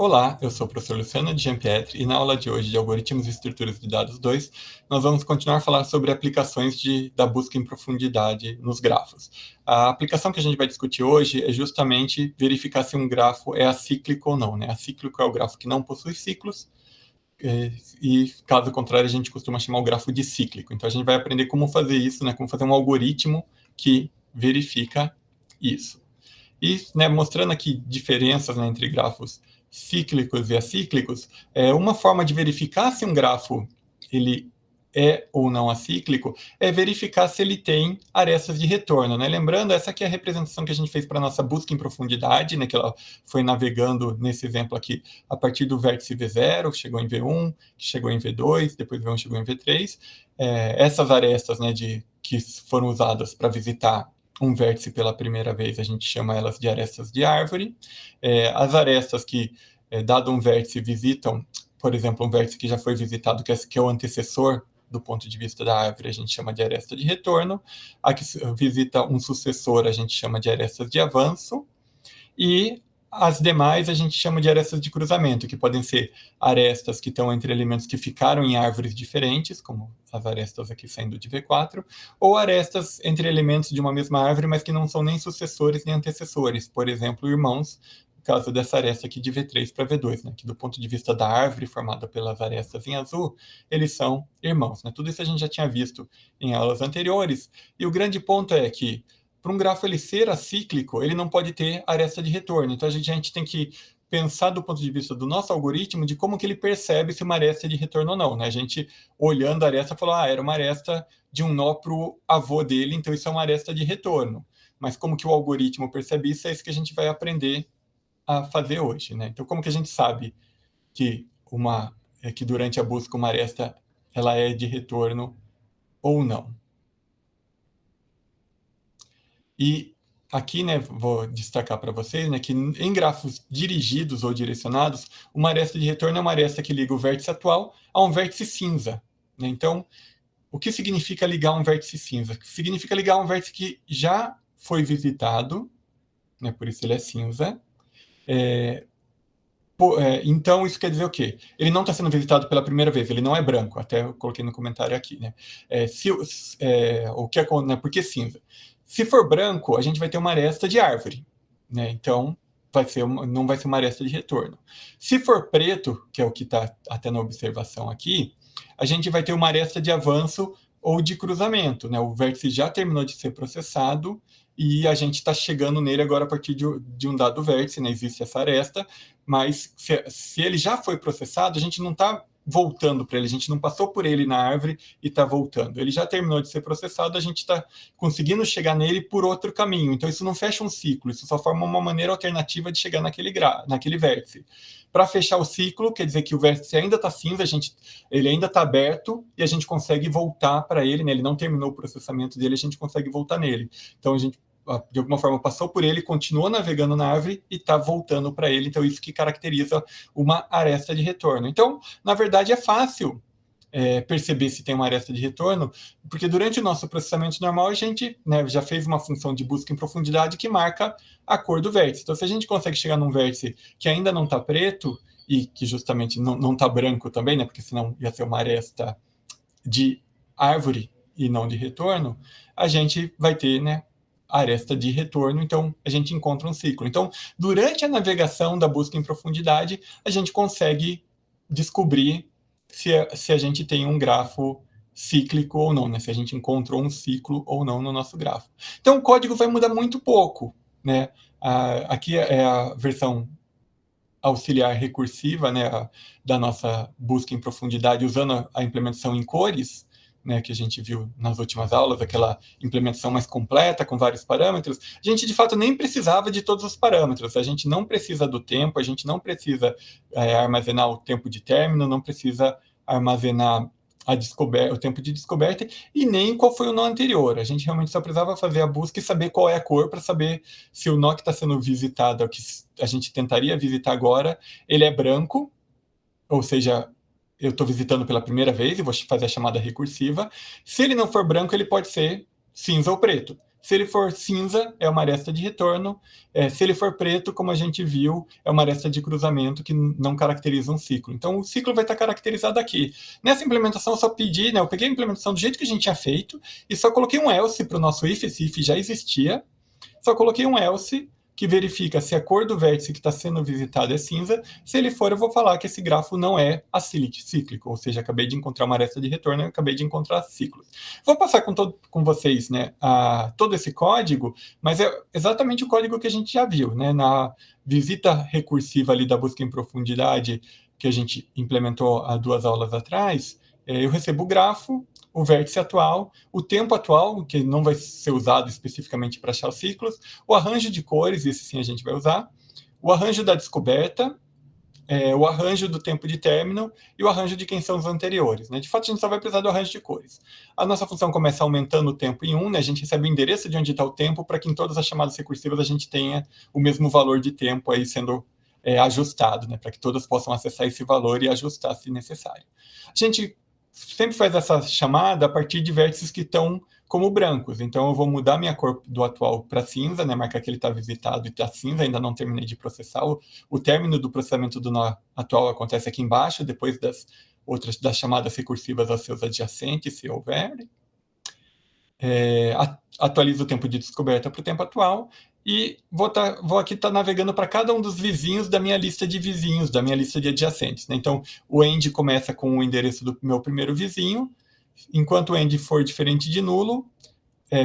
Olá, eu sou o professor Luciano de Gianpietri e na aula de hoje de Algoritmos e Estruturas de Dados 2, nós vamos continuar a falar sobre aplicações da busca em profundidade nos grafos. A aplicação que a gente vai discutir hoje é justamente verificar se um grafo é acíclico ou não, né? Acíclico é o grafo que não possui ciclos, e caso contrário a gente costuma chamar o grafo de cíclico. Então a gente vai aprender como fazer isso, né? Como fazer um algoritmo que verifica isso. E, né, mostrando aqui diferenças, né, entre grafos cíclicos e acíclicos, uma forma de verificar se um grafo ele é ou não acíclico é verificar se ele tem arestas de retorno, né? Lembrando, essa aqui é a representação que a gente fez para a nossa busca em profundidade, né, que ela foi navegando nesse exemplo aqui a partir do vértice V0, chegou em V1, chegou em V2, depois V1 chegou em V3. Essas arestas, né, que foram usadas para visitar um vértice pela primeira vez, a gente chama elas de arestas de árvore. As arestas que, dado um vértice, visitam, por exemplo, um vértice que já foi visitado, que é o antecessor do ponto de vista da árvore, a gente chama de aresta de retorno. A que visita um sucessor, a gente chama de arestas de avanço. E as demais a gente chama de arestas de cruzamento, que podem ser arestas que estão entre elementos que ficaram em árvores diferentes, como as arestas aqui saindo de V4, ou arestas entre elementos de uma mesma árvore, mas que não são nem sucessores nem antecessores, por exemplo, irmãos, no caso dessa aresta aqui de V3 para V2, né, que do ponto de vista da árvore formada pelas arestas em azul, eles são irmãos, né? Tudo isso a gente já tinha visto em aulas anteriores, e o grande ponto é que para um grafo ele ser acíclico, ele não pode ter aresta de retorno. Então a gente tem que pensar do ponto de vista do nosso algoritmo de como que ele percebe se uma aresta é de retorno ou não, né? A gente, olhando a aresta, falou, era uma aresta de um nó para o avô dele, então isso é uma aresta de retorno. Mas como que o algoritmo percebe isso, é isso que a gente vai aprender a fazer hoje, né? Então como que a gente sabe que que durante a busca uma aresta ela é de retorno ou não? E aqui, né, vou destacar para vocês, né, que em grafos dirigidos ou direcionados, uma aresta de retorno é uma aresta que liga o vértice atual a um vértice cinza, né? Então, o que significa ligar um vértice cinza? Significa ligar um vértice que já foi visitado, né, por isso ele é cinza. Então, isso quer dizer o quê? Ele não está sendo visitado pela primeira vez, ele não é branco, até eu coloquei no comentário aqui, né? Né, por que cinza? Se for branco, a gente vai ter uma aresta de árvore, né? Então, não vai ser uma aresta de retorno. Se for preto, que é o que está até na observação aqui, a gente vai ter uma aresta de avanço ou de cruzamento, né? O vértice já terminou de ser processado e a gente está chegando nele agora a partir de um dado vértice, né? Existe essa aresta, mas se ele já foi processado, a gente não está voltando para ele, a gente não passou por ele na árvore e está voltando. Ele já terminou de ser processado, a gente está conseguindo chegar nele por outro caminho. Então, isso não fecha um ciclo, isso só forma uma maneira alternativa de chegar naquele vértice. Para fechar o ciclo, quer dizer que o vértice ainda está cinza, ele ainda está aberto e a gente consegue voltar para ele, né? Ele não terminou o processamento dele, a gente consegue voltar nele. Então, a gente de alguma forma passou por ele, continuou navegando na árvore e está voltando para ele. Então, isso que caracteriza uma aresta de retorno. Então, na verdade, é fácil perceber se tem uma aresta de retorno, porque durante o nosso processamento normal, a gente, né, já fez uma função de busca em profundidade que marca a cor do vértice. Então, se a gente consegue chegar num vértice que ainda não está preto, e que justamente não está branco também, né, porque senão ia ser uma aresta de árvore e não de retorno, a gente vai ter, né, aresta de retorno, então a gente encontra um ciclo. Então, durante a navegação da busca em profundidade, a gente consegue descobrir se a gente tem um grafo cíclico ou não, né? Se a gente encontrou um ciclo ou não no nosso grafo. Então, o código vai mudar muito pouco, né? Aqui é a versão auxiliar recursiva, né, da nossa busca em profundidade usando a implementação em cores, né, que a gente viu nas últimas aulas, aquela implementação mais completa com vários parâmetros. A gente de fato nem precisava de todos os parâmetros, a gente não precisa do tempo, a gente não precisa armazenar o tempo de término, não precisa armazenar o tempo de descoberta e nem qual foi o nó anterior. A gente realmente só precisava fazer a busca e saber qual é a cor para saber se o nó que está sendo visitado, o que a gente tentaria visitar agora, ele é branco, ou seja, eu estou visitando pela primeira vez e vou fazer a chamada recursiva. Se ele não for branco, ele pode ser cinza ou preto. Se ele for cinza, é uma aresta de retorno. Se ele for preto, como a gente viu, é uma aresta de cruzamento que não caracteriza um ciclo. Então, o ciclo vai estar caracterizado aqui. Nessa implementação, eu só pedi, né, eu peguei a implementação do jeito que a gente tinha feito e só coloquei um else para o nosso if. Esse if já existia. Só coloquei um else que verifica se a cor do vértice que está sendo visitado é cinza. Se ele for, eu vou falar que esse grafo não é acíclico, ou seja, acabei de encontrar uma aresta de retorno e acabei de encontrar ciclos. Vou passar com vocês, né, todo esse código, mas é exatamente o código que a gente já viu, né, na visita recursiva ali da busca em profundidade que a gente implementou há 2 aulas atrás. Eu recebo o grafo, o vértice atual, o tempo atual, que não vai ser usado especificamente para achar os ciclos, o arranjo de cores, esse sim a gente vai usar, o arranjo da descoberta, o arranjo do tempo de término e o arranjo de quem são os anteriores. Né? De fato, a gente só vai precisar do arranjo de cores. A nossa função começa aumentando o tempo em 1, né? A gente recebe o endereço de onde está o tempo para que em todas as chamadas recursivas a gente tenha o mesmo valor de tempo aí sendo ajustado, né? Para que todas possam acessar esse valor e ajustar se necessário. A gente sempre faz essa chamada a partir de vértices que estão como brancos. Então, eu vou mudar minha cor do atual para cinza, né? Marcar que ele está visitado e está cinza, ainda não terminei de processar. O término do processamento do nó atual acontece aqui embaixo, depois das chamadas recursivas aos seus adjacentes, se houver. Atualizo o tempo de descoberta para o tempo atual e vou aqui estar navegando para cada um dos vizinhos da minha lista de vizinhos, da minha lista de adjacentes. Né? Então, o end começa com o endereço do meu primeiro vizinho. Enquanto o end for diferente de nulo,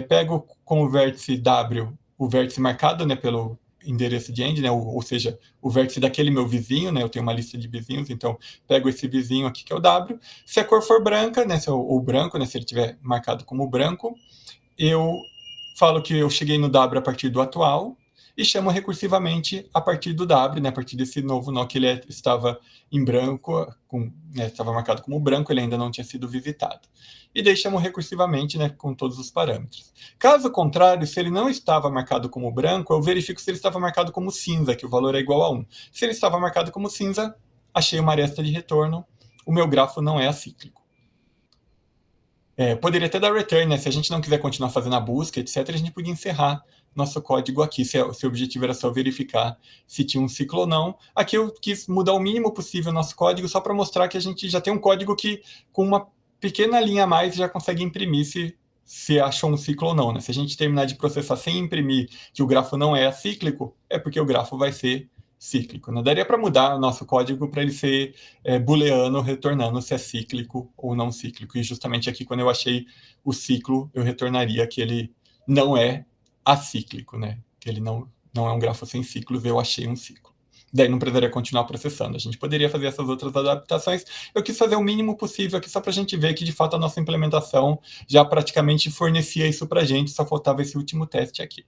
pego com o vértice W, o vértice marcado, né, pelo endereço de end, né, ou seja, o vértice daquele meu vizinho, né, eu tenho uma lista de vizinhos, então pego esse vizinho aqui que é o W. Se a cor for branca, né, ou branco, né, se ele tiver marcado como branco, eu falo que eu cheguei no W a partir do atual e chamo recursivamente a partir do W, né, a partir desse novo nó que ele estava em branco, estava marcado como branco, ele ainda não tinha sido visitado. E daí chamo recursivamente, né, com todos os parâmetros. Caso contrário, se ele não estava marcado como branco, eu verifico se ele estava marcado como cinza, que o valor é igual a 1. Se ele estava marcado como cinza, achei uma aresta de retorno, o meu grafo não é acíclico. Poderia até dar return, né? Se a gente não quiser continuar fazendo a busca, etc., a gente podia encerrar nosso código aqui, se o objetivo era só verificar se tinha um ciclo ou não. Aqui eu quis mudar o mínimo possível o nosso código, só para mostrar que a gente já tem um código que, com uma pequena linha a mais, já consegue imprimir se achou um ciclo ou não. Né? Se a gente terminar de processar sem imprimir que o grafo não é acíclico, é porque o grafo vai ser cíclico. Né? Daria para mudar o nosso código para ele ser booleano, retornando se é cíclico ou não cíclico. E justamente aqui, quando eu achei o ciclo, eu retornaria que ele não é acíclico, né? Que ele não é um grafo sem ciclos, eu achei um ciclo. Daí não precisaria continuar processando. A gente poderia fazer essas outras adaptações. Eu quis fazer o mínimo possível aqui só para a gente ver que, de fato, a nossa implementação já praticamente fornecia isso para a gente, só faltava esse último teste aqui.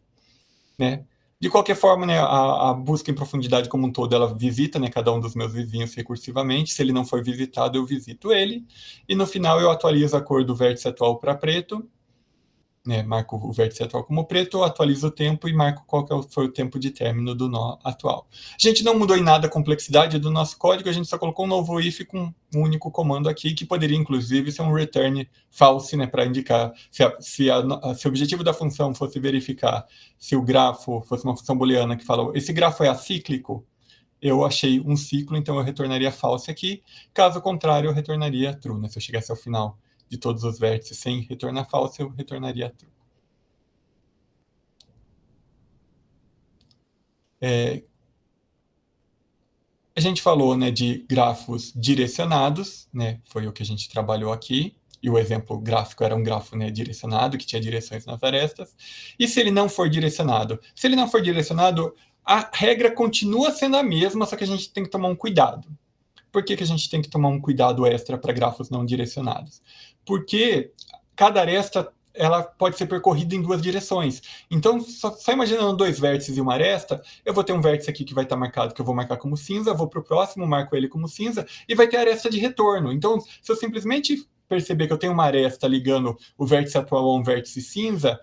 Né? De qualquer forma, né, a busca em profundidade como um todo, ela visita, né, cada um dos meus vizinhos recursivamente. Se ele não for visitado, eu visito ele. E no final eu atualizo a cor do vértice atual para preto. Né, marco o vértice atual como preto, atualizo o tempo e marco qual que foi o tempo de término do nó atual. A gente não mudou em nada a complexidade do nosso código, a gente só colocou um novo if com um único comando aqui, que poderia, inclusive, ser um return false, né, para indicar se o objetivo da função fosse verificar se o grafo fosse uma função booleana que fala esse grafo é acíclico, eu achei um ciclo, então eu retornaria false aqui. Caso contrário, eu retornaria true. Né? Se eu chegasse ao final de todos os vértices sem retornar false, eu retornaria true. A gente falou, né, de grafos direcionados, né, foi o que a gente trabalhou aqui, e o exemplo gráfico era um grafo, né, direcionado, que tinha direções nas arestas. E se ele não for direcionado? Se ele não for direcionado, a regra continua sendo a mesma, só que a gente tem que tomar um cuidado. Por que a gente tem que tomar um cuidado extra para grafos não direcionados? Porque cada aresta ela pode ser percorrida em 2 direções. Então, só imaginando 2 vértices e uma aresta, eu vou ter um vértice aqui que vai estar marcado, que eu vou marcar como cinza, vou para o próximo, marco ele como cinza, e vai ter a aresta de retorno. Então, se eu simplesmente perceber que eu tenho uma aresta ligando o vértice atual a um vértice cinza,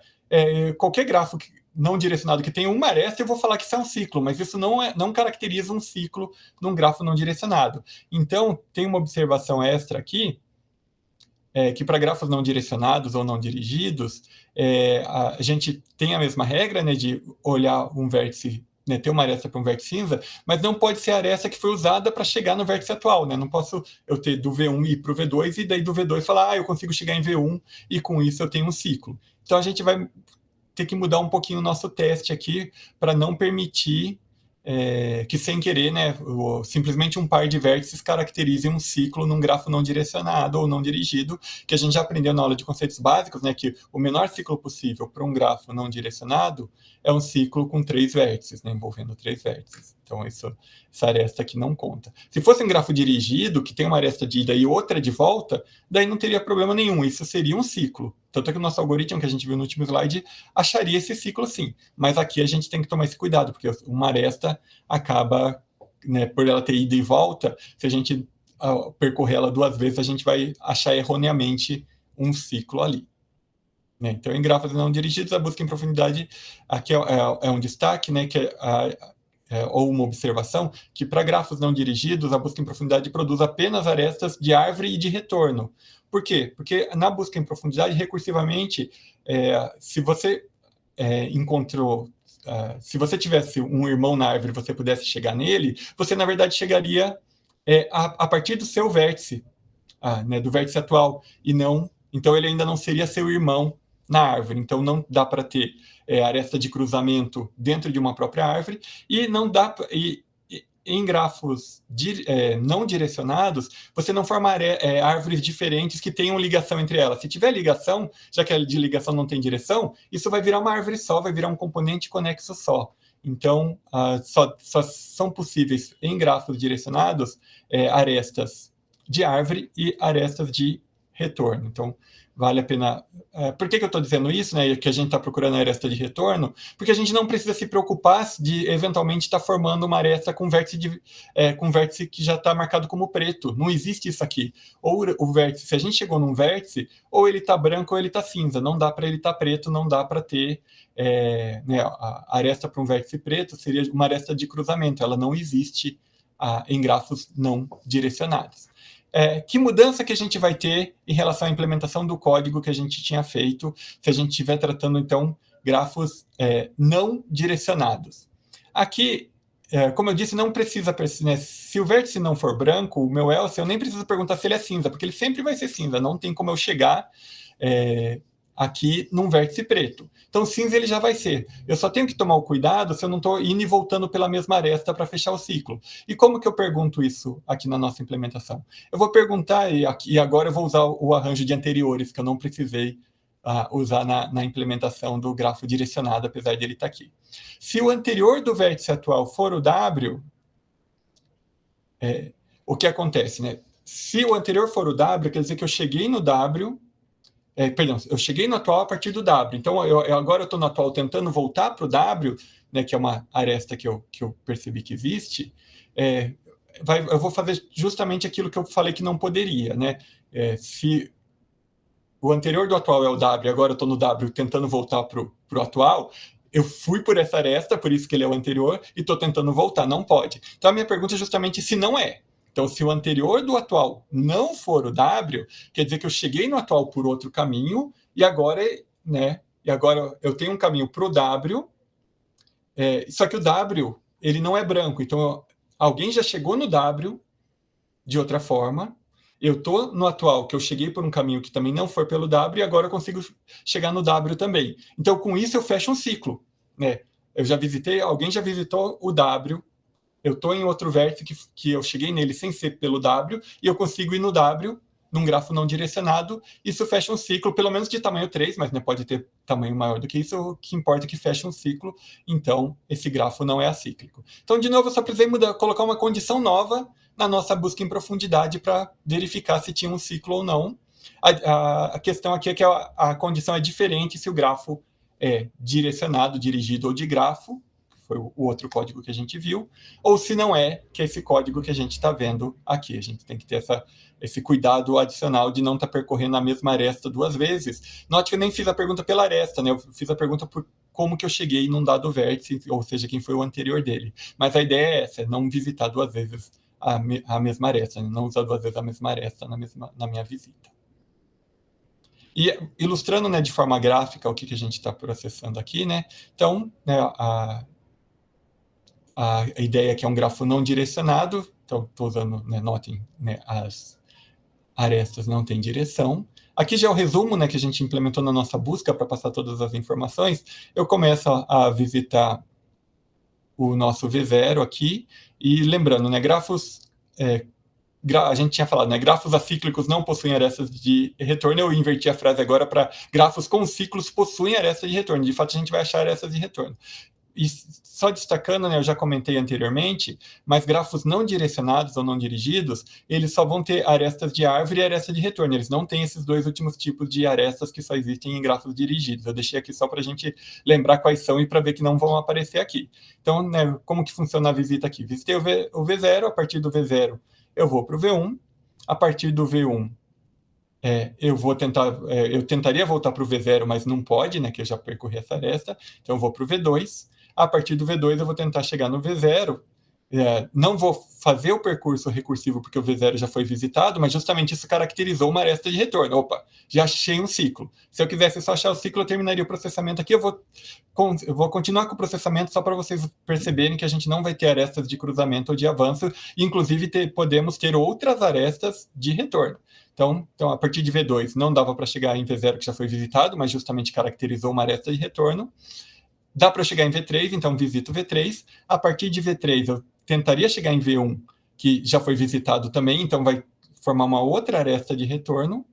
qualquer grafo não direcionado que tenha uma aresta, eu vou falar que isso é um ciclo, mas isso não caracteriza um ciclo num grafo não direcionado. Então, tem uma observação extra aqui, que para grafos não direcionados ou não dirigidos, a gente tem a mesma regra, né, de olhar um vértice, né, ter uma aresta para um vértice cinza, mas não pode ser a aresta que foi usada para chegar no vértice atual, né? Não posso eu ter do V1 ir para o V2 e daí do V2 falar, eu consigo chegar em V1 e com isso eu tenho um ciclo. Então a gente vai ter que mudar um pouquinho o nosso teste aqui para não permitir que sem querer, né, simplesmente um par de vértices caracterize um ciclo num grafo não direcionado ou não dirigido, que a gente já aprendeu na aula de conceitos básicos, né, que o menor ciclo possível para um grafo não direcionado é um ciclo com 3 vértices, né, envolvendo 3 vértices. Então, essa aresta aqui não conta. Se fosse um grafo dirigido, que tem uma aresta de ida e outra de volta, daí não teria problema nenhum, isso seria um ciclo. Tanto é que o nosso algoritmo, que a gente viu no último slide, acharia esse ciclo sim. Mas aqui a gente tem que tomar esse cuidado, porque uma aresta acaba, né, por ela ter ida e volta, se a gente percorrer ela 2 vezes, a gente vai achar erroneamente um ciclo ali. Né? Então, em grafos não dirigidos, a busca em profundidade aqui é um destaque, né, que ou uma observação, que para grafos não dirigidos, a busca em profundidade produz apenas arestas de árvore e de retorno. Por quê? Porque na busca em profundidade, recursivamente, se você encontrou, se você tivesse um irmão na árvore e você pudesse chegar nele, você, na verdade, chegaria a partir do seu vértice, né, do vértice atual, e não, então ele ainda não seria seu irmão na árvore. Então não dá para ter aresta de cruzamento dentro de uma própria árvore, e não dá em grafos não direcionados, você não forma árvores diferentes que tenham ligação entre elas. Se tiver ligação, já que a de ligação não tem direção, isso vai virar uma árvore só, vai virar um componente conexo só. Então, só são possíveis em grafos direcionados arestas de árvore e arestas de retorno. Então, vale a pena... por que eu estou dizendo isso, né? Que a gente está procurando a aresta de retorno? Porque a gente não precisa se preocupar de, eventualmente, estar formando uma aresta com vértice que já está marcado como preto. Não existe isso aqui. Ou o vértice, se a gente chegou num vértice, ou ele está branco ou ele está cinza. Não dá para ele estar preto, não dá para ter... né, a aresta para um vértice preto seria uma aresta de cruzamento. Ela não existe em grafos não direcionados. Que mudança que a gente vai ter em relação à implementação do código que a gente tinha feito, se a gente estiver tratando, então, grafos não direcionados. Aqui, como eu disse, não precisa, né, se o vértice não for branco, o meu else, eu nem preciso perguntar se ele é cinza, porque ele sempre vai ser cinza, não tem como eu chegar aqui num vértice preto. Então, cinza ele já vai ser. Eu só tenho que tomar o cuidado se eu não estou indo e voltando pela mesma aresta para fechar o ciclo. E como que eu pergunto isso aqui na nossa implementação? Eu vou perguntar, e agora eu vou usar o arranjo de anteriores, que eu não precisei usar na implementação do grafo direcionado, apesar de ele estar aqui. Se o anterior do vértice atual for o W, o que acontece, né? Se o anterior for o W, quer dizer que eu cheguei no W... perdão, eu cheguei no atual a partir do W. Então, agora eu estou no atual tentando voltar para o W, né, que é uma aresta que eu percebi que existe. Eu vou fazer justamente aquilo que eu falei que não poderia. Né? Se o anterior do atual é o W, agora eu estou no W tentando voltar para o atual, eu fui por essa aresta, por isso que ele é o anterior, e estou tentando voltar. Não pode. Então, a minha pergunta é justamente se não é. Então, se o anterior do atual não for o W, quer dizer que eu cheguei no atual por outro caminho, e agora, né, eu tenho um caminho para o W, só que o W ele não é branco. Então, alguém já chegou no W de outra forma, eu estou no atual, que eu cheguei por um caminho que também não foi pelo W, e agora eu consigo chegar no W também. Então, com isso, eu fecho um ciclo. Né? Alguém já visitou o W, eu estou em outro vértice que eu cheguei nele sem ser pelo W, e eu consigo ir no W, num grafo não direcionado, isso fecha um ciclo, pelo menos de tamanho 3, mas né, pode ter tamanho maior do que isso, o que importa é que feche um ciclo, então esse grafo não é acíclico. Então, de novo, eu só precisei colocar uma condição nova na nossa busca em profundidade para verificar se tinha um ciclo ou não. A questão aqui é que a condição é diferente se o grafo é direcionado, dirigido ou de grafo, foi o outro código que a gente viu, ou se não é, que é esse código que a gente está vendo aqui. A gente tem que ter esse cuidado adicional de não estar percorrendo a mesma aresta 2 vezes. Note que eu nem fiz a pergunta pela aresta, né? Eu fiz a pergunta por como que eu cheguei num dado vértice, ou seja, quem foi o anterior dele. Mas a ideia é essa, é não visitar 2 vezes a mesma aresta, né? Não usar 2 vezes a mesma aresta na minha visita. E ilustrando, né, de forma gráfica o que a gente está processando aqui, né? Então, né, a ideia aqui é um grafo não direcionado, então estou usando, né, notem, né, as arestas não têm direção. Aqui já é o resumo, né, que a gente implementou na nossa busca para passar todas as informações. Eu começo a visitar o nosso V0 aqui, e lembrando, né, grafos... a gente tinha falado, né, grafos acíclicos não possuem arestas de retorno. Eu inverti a frase agora para grafos com ciclos possuem arestas de retorno. De fato, a gente vai achar arestas de retorno. E só destacando, né, eu já comentei anteriormente, mas grafos não direcionados ou não dirigidos, eles só vão ter arestas de árvore e aresta de retorno. Eles não têm esses dois últimos tipos de arestas que só existem em grafos dirigidos. Eu deixei aqui só para a gente lembrar quais são e para ver que não vão aparecer aqui. Então, né, como que funciona a visita aqui? Visitei o V0, a partir do V0 eu vou para o V1, a partir do V1 eu tentaria voltar para o V0, mas não pode, né, que eu já percorri essa aresta, então eu vou para o V2, a partir do V2 eu vou tentar chegar no V0, não vou fazer o percurso recursivo porque o V0 já foi visitado, mas justamente isso caracterizou uma aresta de retorno. Opa, já achei um ciclo. Se eu quisesse só achar o ciclo, eu terminaria o processamento aqui. Eu vou continuar com o processamento só para vocês perceberem que a gente não vai ter arestas de cruzamento ou de avanço, inclusive podemos ter outras arestas de retorno. Então, a partir de V2 não dava para chegar em V0, que já foi visitado, mas justamente caracterizou uma aresta de retorno. Dá para chegar em V3, então visito V3. A partir de V3 eu tentaria chegar em V1, que já foi visitado também, então vai formar uma outra aresta de retorno.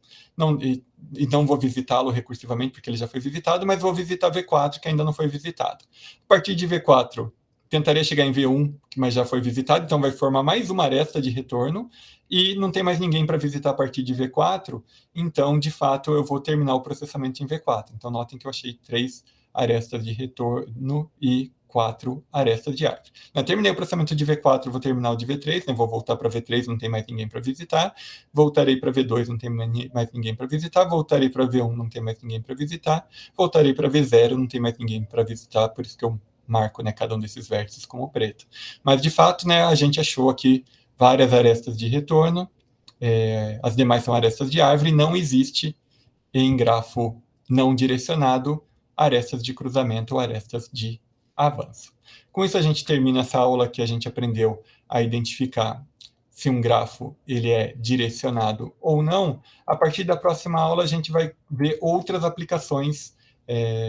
E não vou visitá-lo recursivamente, porque ele já foi visitado, mas vou visitar V4, que ainda não foi visitado. A partir de V4, tentaria chegar em V1, mas já foi visitado, então vai formar mais uma aresta de retorno, e não tem mais ninguém para visitar a partir de V4, então, de fato, eu vou terminar o processamento em V4. Então, notem que eu achei 3 arestas de retorno e 4 arestas de árvore. Eu terminei o processamento de V4, vou terminar o de V3, né? Vou voltar para V3, não tem mais ninguém para visitar. Voltarei para V2, não tem mais ninguém para visitar. Voltarei para V1, não tem mais ninguém para visitar. Voltarei para V0, não tem mais ninguém para visitar, por isso que eu marco, né, cada um desses vértices como preto. Mas, de fato, né, a gente achou aqui várias arestas de retorno, as demais são arestas de árvore, e não existe em grafo não direcionado arestas de cruzamento ou arestas de avanço. Com isso, a gente termina essa aula que a gente aprendeu a identificar se um grafo ele é direcionado ou não. A partir da próxima aula, a gente vai ver outras aplicações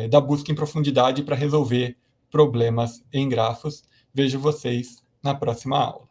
da busca em profundidade para resolver problemas em grafos. Vejo vocês na próxima aula.